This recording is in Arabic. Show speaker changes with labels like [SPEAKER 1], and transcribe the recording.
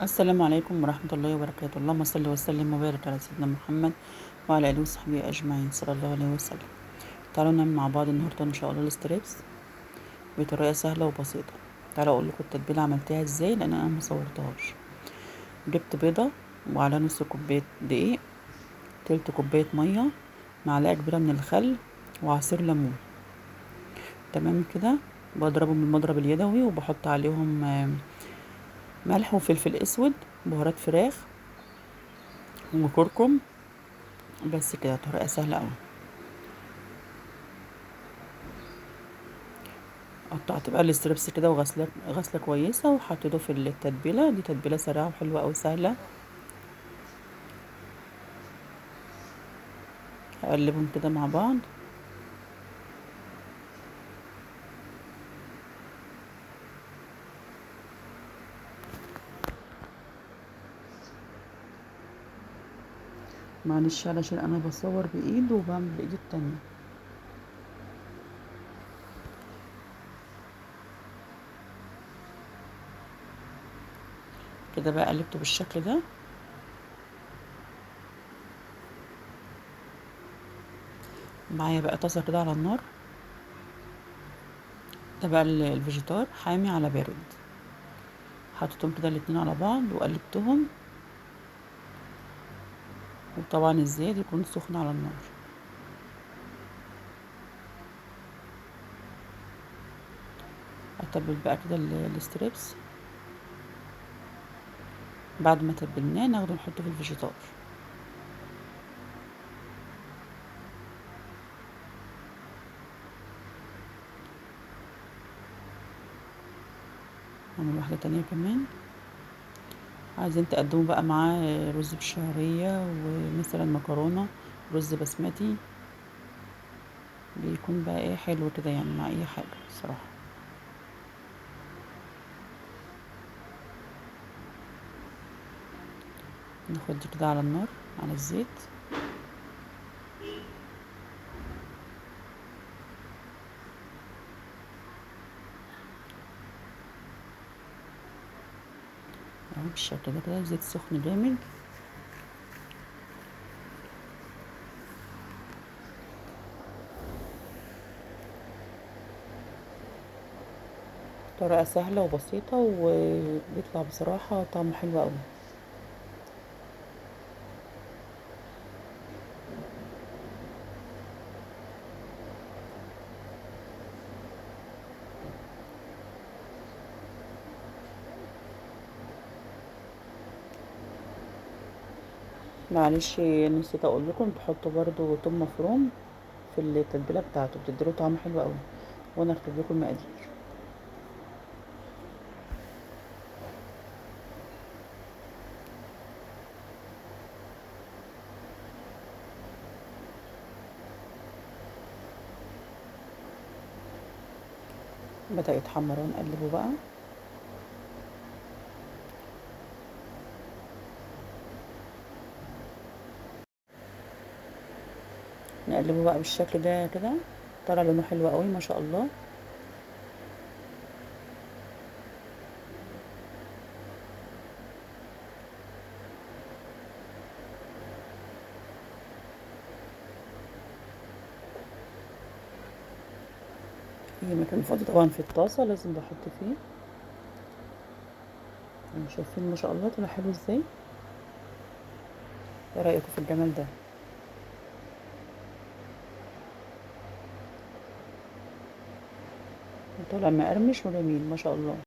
[SPEAKER 1] السلام عليكم ورحمة الله وبركاته. اللهم صل وسلم وبارك على سيدنا محمد وعلى آله وصحبه أجمعين صلى الله عليه وسلم. تعالوا نعمل مع بعض النهاردة إن شاء الله الستريبس بطريقة سهلة وبسيطة. تعالوا أقول لكم التتبيلة عملتها إزاي لأن أنا مصورتهاش. جبت بيضة وعلى نص كوباية دقيق، تلت كوباية مية، معلقة كبيرة من الخل، وعصير ليمون. تمام كده. بضربهم بالمضرب اليدوي وبحط عليهم ملح وفلفل اسود، بهارات فراخ وكركم. بس كده، طريقة سهلة اوي. قطعت بقى الستريبس كده وغسله غسله كويسه وحطيته في التتبيله دي. تتبيله سريعه وحلوه اوي سهله. هقلبهم كده مع بعض. معلش علشان انا بصور بايد وبعمل بايد التانية. كده بقى قلبته بالشكل ده. معايا بقى طاسه كده على النار. ده بقى الفيجيتار حامي على بارد. حطيتهم كده الاتنين على بعض وقلبتهم. وطبعا الزيت يكون سخن على النار. اتبل بقى كده الستريبس. بعد ما تبلناه ناخده نحطه في الفيجيتار. نعمل واحده تانية كمان. عايزين تقدموا بقى معاه رز بالشعرية ومثلا مكرونة، رز بسمتي. بيكون بقى ايه حلو كده يعني مع اي حاجة الصراحة. ناخد دي كده على النار على الزيت. اهو بالشكل ده كده، زيت سخن جامد. طريقة سهلة وبسيطة وبيطلع بصراحة طعمه حلو اوي. معلش نسيت اقول لكم تحطوا برضو توم مفروم في التتبيلة بتاعته، بتديله طعم حلو اوي. وانا اكتب لكم المقادير. بدأ يتحمر ونقلبه بقى. نقلبه بقى بالشكل ده كده. طلع لونه حلو قوي ما شاء الله. اي مكان فاضي طبعا في الطاسه لازم بحط فيه. يعني شايفين ما شاء الله طلع حلو ازاي. ايه رايكم في الجمال ده؟ طلع مقرمش وجميل ما شاء الله.